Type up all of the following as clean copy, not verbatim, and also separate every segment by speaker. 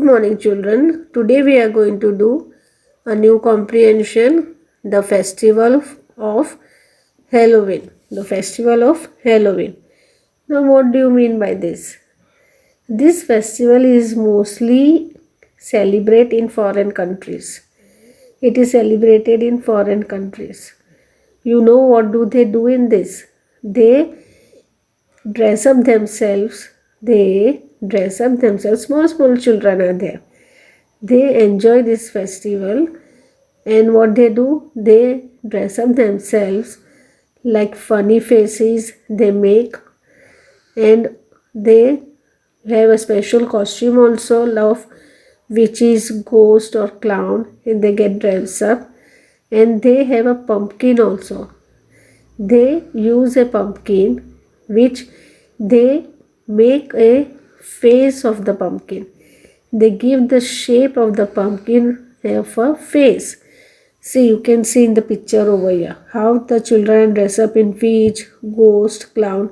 Speaker 1: morning, children. Today we are going to do a new comprehension, the festival of Halloween. The festival of Halloween. Now, what do you mean by this? This festival is mostly celebrated in foreign countries. It is celebrated in foreign countries. You know what do they do in this? They dress up themselves. Small children are there. They enjoy this festival, and what they do, they dress up themselves like funny faces they make, and they have a special costume also of which is ghost or clown, and they get dressed up, and they have a pumpkin also. They use a pumpkin which they make a face of the pumpkin. They give the shape of the pumpkin of a face. See, you can see in the picture over here how the children dress up in witch, ghost, clown,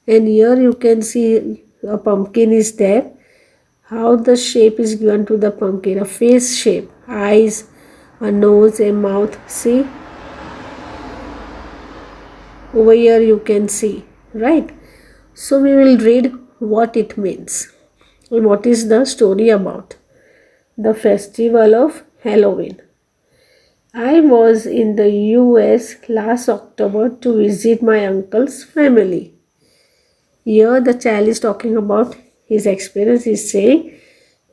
Speaker 1: and here you can see a pumpkin is there. How the shape is given to the pumpkin, a face shape, eyes, a nose, a mouth. See, over here you can see, right? So we will read what it means and what is the story about the festival of Halloween. I was in the US last October to visit my uncle's family. Here the child is talking about his experience. He is saying,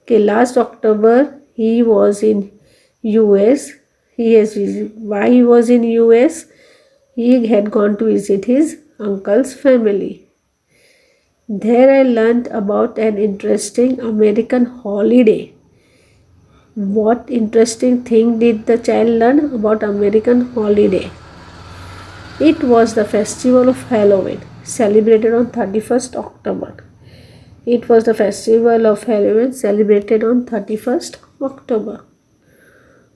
Speaker 1: okay, last October he was in US. Why he was in US? He had gone to visit his uncle's family. There I learned about an interesting American holiday. What interesting thing did the child learn about American holiday? It was the festival of Halloween, celebrated on 31st October. It was the festival of Halloween celebrated on 31st October.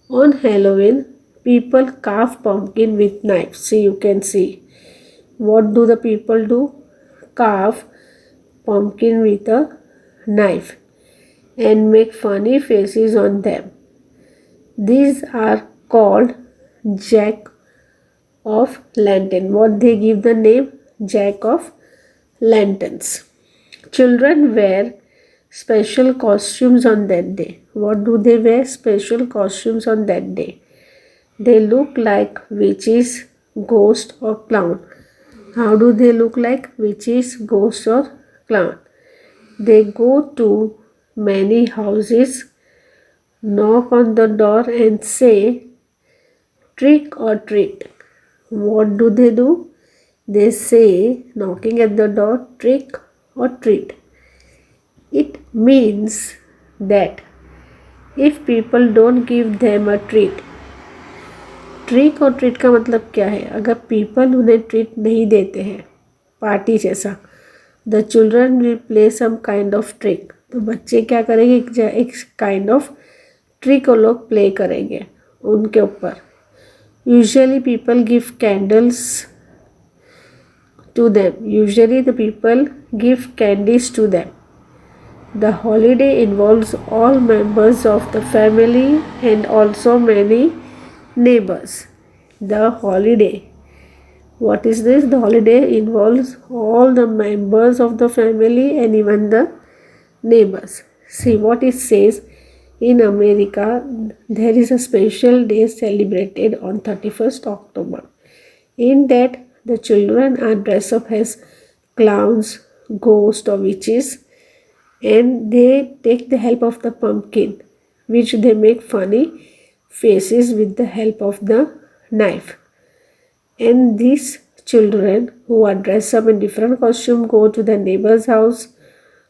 Speaker 1: On Halloween, people carve pumpkin with knives. See, you can see. What do the people do? Carve pumpkin with a knife and make funny faces on them. These are called Jack of Lantern. What they give the name? Jack of Lanterns. Children wear special costumes on that day. What do they wear? Special costumes on that day. They look like witches, ghost or clown. How do they look like? Witches, ghost or clown. They go to many houses, knock on the door and say, trick or treat. What do? They say, knocking at the door, trick or treat. It means that if people don't give them a treat, trick और treat का मतलब क्या है? अगर people उन्हें treat नहीं देते हैं, पार्टी जैसा, the children will play some kind of trick. तो बच्चे क्या करेंगे? एक काइंड ऑफ ट्रिक वो लोग प्ले करेंगे उनके ऊपर. Usually people give candles to them. Usually the people give candies to them. The holiday involves all members of the family and also many neighbors. The holiday. What is this? The holiday involves all the members of the family and even the neighbors. See what it says. In America, there is a special day celebrated on 31st October. In that, the children are dressed up as clowns, ghosts or witches, and they take the help of the pumpkin, which they make funny faces with the help of the knife. And these children who are dressed up in different costume go to the neighbor's house,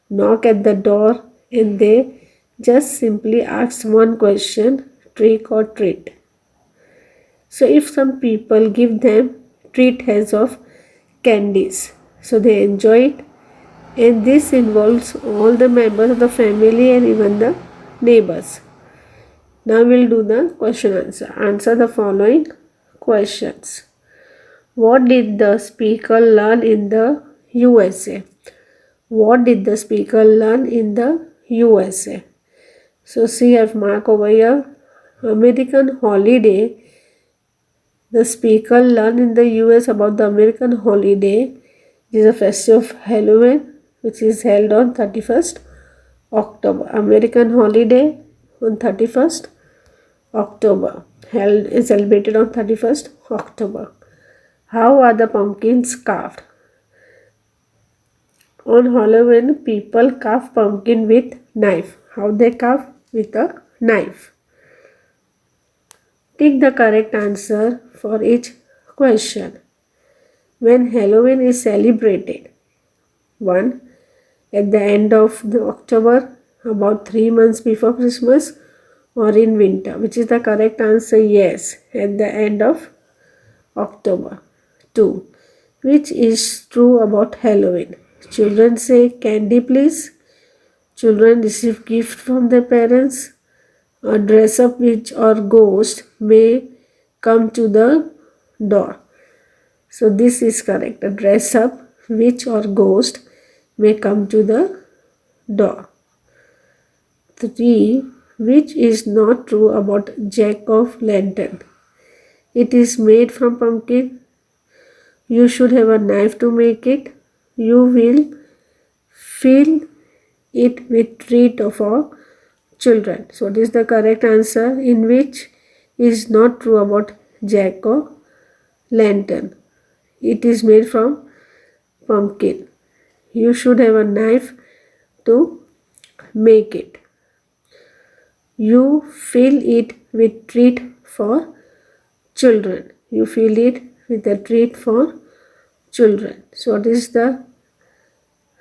Speaker 1: knock at the door, and they just simply ask one question, trick or treat. So if some people give them treat heads of candies, so they enjoy it, and this involves all the members of the family and even the neighbors. Now we'll do the question answer. Answer the following questions. What did the speaker learn in the USA? What did the speaker learn in the USA? So see, I've marked over here American holiday. The speaker learned in the US about the American holiday. It is a festival of Halloween which is held on 31st October. American holiday on 31st October. Held is celebrated on 31st October. How are the pumpkins carved? On Halloween, people carve pumpkin with knife. How they carve? With a knife. Tick the correct answer for each question. When Halloween is celebrated? 1. At the end of the October, about 3 months before Christmas, or in winter. Which is the correct answer? Yes, at the end of October. 2. Which is true about Halloween? Children say, "Candy please." Children receive gift from their parents. A dress up witch or ghost may come to the door. So this is correct. A dress up witch or ghost may come to the door. 3. Which is not true about jack-o'-lantern? It is made from pumpkin. You should have a knife to make it. You will fill it with treat for children. So what is the correct answer? In which is not true about jack-o'-lantern? It is made from pumpkin. You should have a knife to make it. You fill it with treat for children. You fill it with a treat for children. So what is the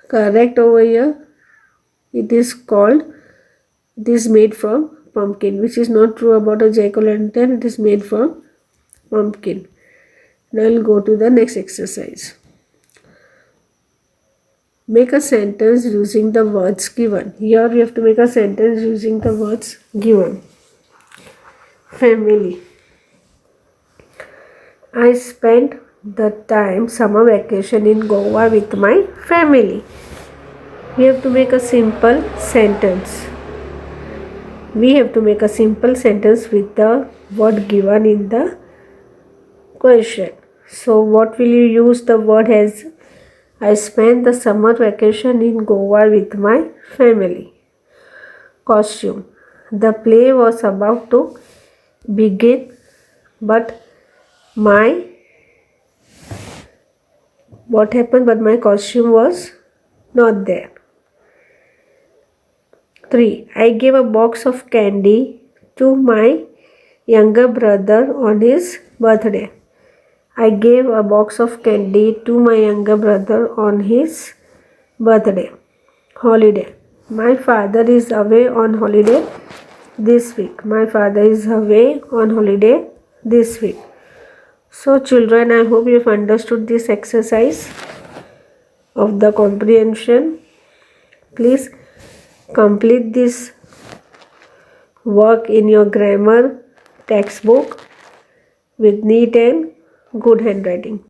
Speaker 1: correct over here? It is made from pumpkin, which is not true about a jack-o'-lantern. It is made from pumpkin. Now I'll go to the next exercise. Make a sentence using the words given. Here we have to make a sentence using the words given. Family. I spent the summer vacation in Goa with my family. We have to make a simple sentence. We have to make a simple sentence with the word given in the question. So what will you use the word as? I spent the summer vacation in Goa with my family. Costume. The play was about to begin, but my costume was not there. 3. I gave a box of candy to my younger brother on his birthday. I gave a box of candy to my younger brother on his birthday. Holiday. My father is away on holiday this week. My father is away on holiday this week. So children, I hope you've understood this exercise of the comprehension. Please complete this work in your grammar textbook with neat and good handwriting.